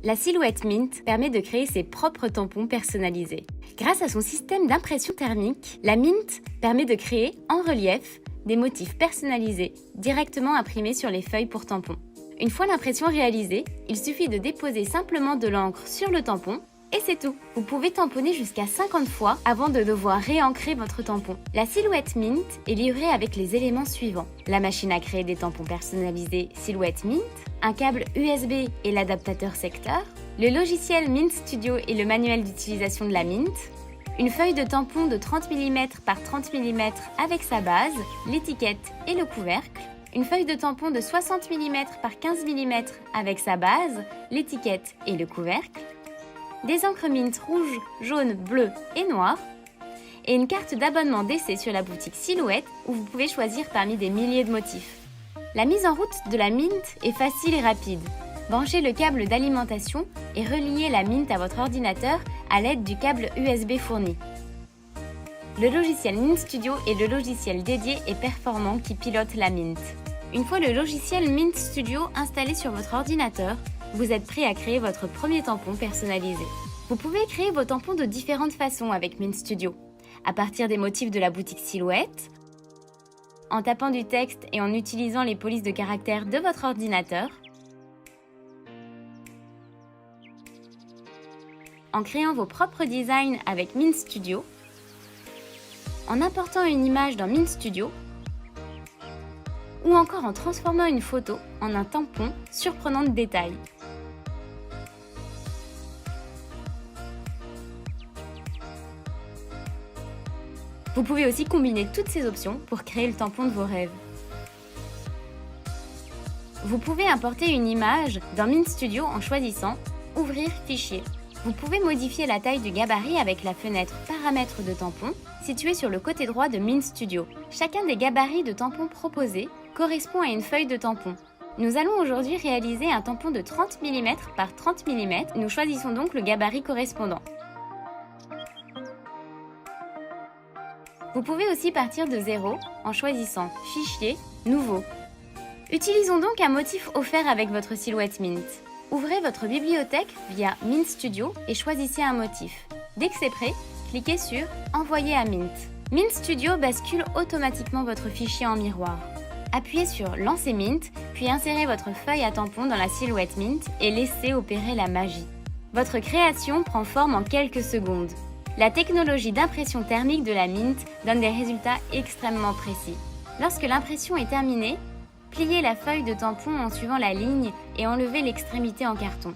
La silhouette Mint permet de créer ses propres tampons personnalisés. Grâce à son système d'impression thermique, la Mint permet de créer en relief des motifs personnalisés directement imprimés sur les feuilles pour tampons. Une fois l'impression réalisée, il suffit de déposer simplement de l'encre sur le tampon et c'est tout. Vous pouvez tamponner jusqu'à 50 fois avant de devoir réancrer votre tampon. La silhouette Mint est livrée avec les éléments suivants. La machine à créer des tampons personnalisés silhouette Mint, un câble USB et l'adaptateur secteur, le logiciel Mint Studio et le manuel d'utilisation de la Mint, une feuille de tampon de 30 mm par 30 mm avec sa base, l'étiquette et le couvercle, une feuille de tampon de 60 mm par 15 mm avec sa base, l'étiquette et le couvercle, des encres Mint rouge, jaune, bleu et noir, et une carte d'abonnement d'essai sur la boutique Silhouette où vous pouvez choisir parmi des milliers de motifs. La mise en route de la Mint est facile et rapide. Branchez le câble d'alimentation et reliez la Mint à votre ordinateur à l'aide du câble USB fourni. Le logiciel Mint Studio est le logiciel dédié et performant qui pilote la Mint. Une fois le logiciel Mint Studio installé sur votre ordinateur, vous êtes prêt à créer votre premier tampon personnalisé. Vous pouvez créer vos tampons de différentes façons avec Mint Studio. À partir des motifs de la boutique Silhouette, en tapant du texte et en utilisant les polices de caractères de votre ordinateur, en créant vos propres designs avec Mint Studio, en important une image dans Mint Studio, ou encore en transformant une photo en un tampon surprenant de détails. Vous pouvez aussi combiner toutes ces options pour créer le tampon de vos rêves. Vous pouvez importer une image dans Mint Studio en choisissant « Ouvrir fichier ». Vous pouvez modifier la taille du gabarit avec la fenêtre « Paramètres de tampon » située sur le côté droit de Mint Studio. Chacun des gabarits de tampon proposés correspond à une feuille de tampon. Nous allons aujourd'hui réaliser un tampon de 30 mm par 30 mm. Nous choisissons donc le gabarit correspondant. Vous pouvez aussi partir de zéro en choisissant « Fichier »,« Nouveau ». Utilisons donc un motif offert avec votre silhouette Mint. Ouvrez votre bibliothèque via Mint Studio et choisissez un motif. Dès que c'est prêt, cliquez sur « Envoyer à Mint ». Mint Studio bascule automatiquement votre fichier en miroir. Appuyez sur « Lancer Mint », puis insérez votre feuille à tampon dans la silhouette Mint et laissez opérer la magie. Votre création prend forme en quelques secondes. La technologie d'impression thermique de la Mint donne des résultats extrêmement précis. Lorsque l'impression est terminée, pliez la feuille de tampon en suivant la ligne et enlevez l'extrémité en carton.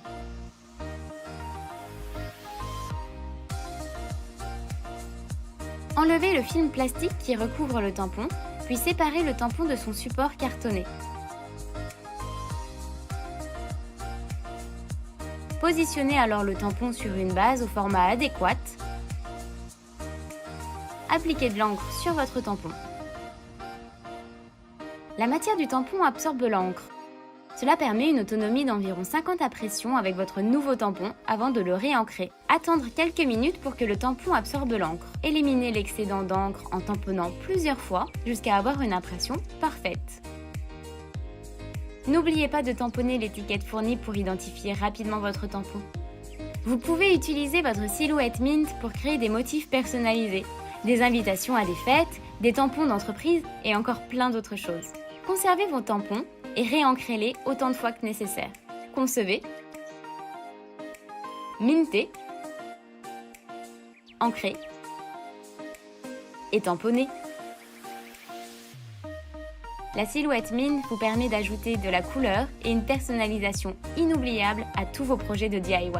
Enlevez le film plastique qui recouvre le tampon, puis séparez le tampon de son support cartonné. Positionnez alors le tampon sur une base au format adéquat. Appliquez de l'encre sur votre tampon. La matière du tampon absorbe l'encre. Cela permet une autonomie d'environ 50 impressions avec votre nouveau tampon avant de le réancrer. Attendre quelques minutes pour que le tampon absorbe l'encre. Éliminez l'excédent d'encre en tamponnant plusieurs fois jusqu'à avoir une impression parfaite. N'oubliez pas de tamponner l'étiquette fournie pour identifier rapidement votre tampon. Vous pouvez utiliser votre silhouette Mint pour créer des motifs personnalisés, des invitations à des fêtes, des tampons d'entreprise et encore plein d'autres choses. Conservez vos tampons et réancrez-les autant de fois que nécessaire. Concevez, mintez, ancrez et tamponnez. La silhouette Mint vous permet d'ajouter de la couleur et une personnalisation inoubliable à tous vos projets de DIY.